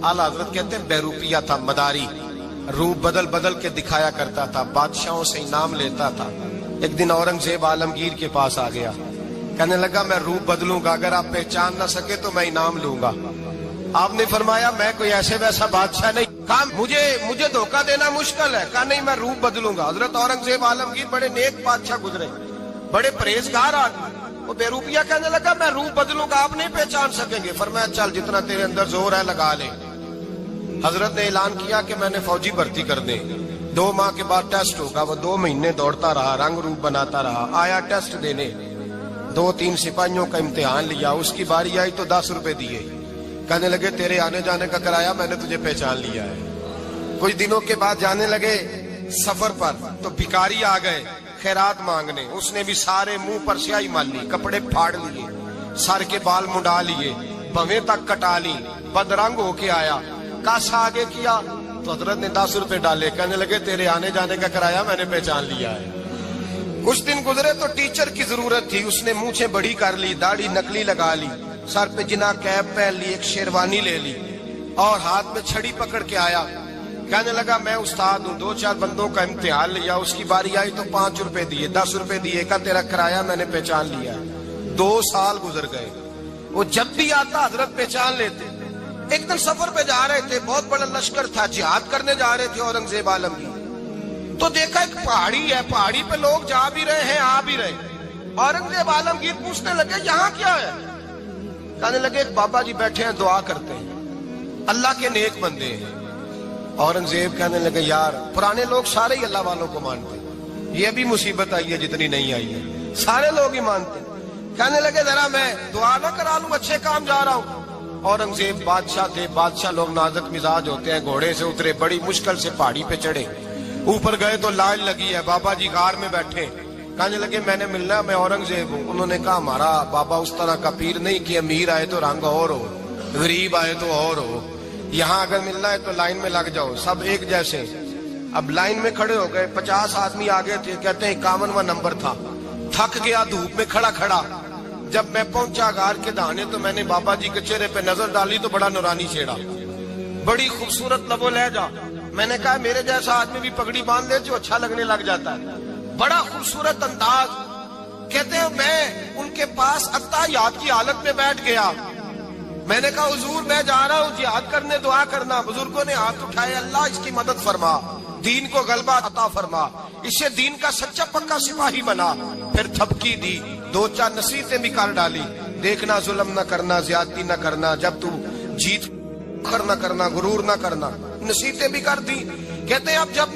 आला हजरत कहते हैं बहरूपिया था, मदारी, रूप बदल बदल के दिखाया करता था, बादशाहों से इनाम लेता था। एक दिन औरंगजेब आलमगीर के पास आ गया, कहने लगा मैं रूप बदलूंगा, अगर आप पहचान ना सके तो मैं इनाम लूंगा। आपने फरमाया मैं कोई ऐसे वैसा बादशाह नहीं, कहा मुझे धोखा देना मुश्किल है, कहा नहीं मैं रूप बदलूंगा। हजरत औरंगजेब आलमगीर बड़े नेक बादशाह गुजरे, बड़े परहेजगार आदमी। वो बेरूपिया कहने लगा मैं रूप बदलूंगा, आप नहीं पहचान सकेंगे। फरमाया चल जितना तेरे अंदर जोर है लगा ले। हजरत ने ऐलान किया कि मैंने फौजी भर्ती कर दे, 2 माह के बाद टेस्ट होगा। वो 2 महीने दौड़ता रहा, रंग रूप बनाता रहा, आया टेस्ट देने, 2-3 सिपाहियों का इम्तिहान लिया, उसकी बारी आई तो 10 रुपए दिए, कहने लगे तेरे आने जाने का किराया मैंने तुझे पहचान लिया है। कुछ दिनों के बाद जाने लगे सफर पर, तो भिखारी आ गए खैरात मांगने। उसने भी सारे मुंह पर स्याही माली, कपड़े फाड़ लिए, सर के बाल मुंडा लिए, भवें तक कटा ली, बदरंग होके आया। कासा आगे किया तो हजरत ने 10 रुपए डाले, कहने लगे तेरे आने जाने का किराया मैंने पहचान लिया है। कुछ दिन गुजरे तो टीचर की जरूरत थी, उसने मूछें बड़ी कर ली, दाढ़ी नकली लगा ली, सर पे जिना कैप पहन ली, एक शेरवानी ले ली और हाथ में छड़ी पकड़ के आया। कहने लगा मैं उस्ताद हूँ, 2-4 बंदों का इम्तिहान लिया, उसकी बारी आई तो 5 रुपए दिए, 10 रुपए दिए, का तेरा किराया मैंने पहचान लिया। 2 साल गुजर गए, वो जब भी आता हजरत पहचान लेते। एक दिन सफर पे जा रहे थे, बहुत बड़ा लश्कर था, जिहाद करने जा रहे थे औरंगजेब आलमगीर। तो देखा एक पहाड़ी है, पहाड़ी पे लोग जा भी रहे हैं आ भी रहे। औरंगजेब आलमगीर पूछने लगे यहाँ क्या है? कहने लगे बाबा जी बैठे हैं दुआ करते हैं, अल्लाह के नेक बंदे हैं। औरंगजेब कहने लगे यार पुराने लोग सारे ही अल्लाह वालों को मानते, ये अभी मुसीबत आई है जितनी नहीं आई है, सारे लोग ही मानते। कहने लगे जरा मैं दुआ ना करा लूं, अच्छे काम जा रहा हूं। औरंगजेब बादशाह थे, बादशाह लोग नाजुक मिजाज होते हैं, घोड़े से उतरे, बड़ी मुश्किल से पहाड़ी पे चढ़े, ऊपर गए तो लाइन लगी है, बाबा जी गार में बैठे। कहने लगे मैंने मिलना, मैं औरंगजेब हूँ। उन्होंने कहा हमारा बाबा उस तरह का पीर नहीं कि अमीर आए तो रंग और हो, गरीब आए तो और हो, यहाँ अगर मिलना है तो लाइन में लग जाओ, सब एक जैसे। अब लाइन में खड़े हो गए, 50 आदमी आगे थे, कहते हैं 51वां नंबर था। थक गया धूप में खड़ा खड़ा, जब मैं पहुंचा गार के दाने तो मैंने बाबा जी के चेहरे पे नजर डाली तो बड़ा नूरानी चेहरा, बड़ी खूबसूरत लबो लहजा। मैंने कहा मेरे जैसा आदमी भी पगड़ी बांध ले जो अच्छा लगने लग जाता है, बड़ा खूबसूरत अंदाज। कहते हैं मैं उनके पास अत्ताहियात की हालत में बैठ गया। मैंने कहा हुजूर मैं जा रहा हूँ जिहाद करने, दुआ करना। बुजुर्गों ने हाथ उठाए, अल्लाह इसकी मदद फरमा, दीन को गलबा अता फरमा, इससे दीन का सच्चा पक्का सिपाही बना। फिर थपकी दी, 2-4 नसीहतें भी कर डाली, देखना जुल्म न करना, ज्यादती न करना, जब तू जीत करना, गुरूर न करना, नसीहतें भी कर दी। कहते अब जब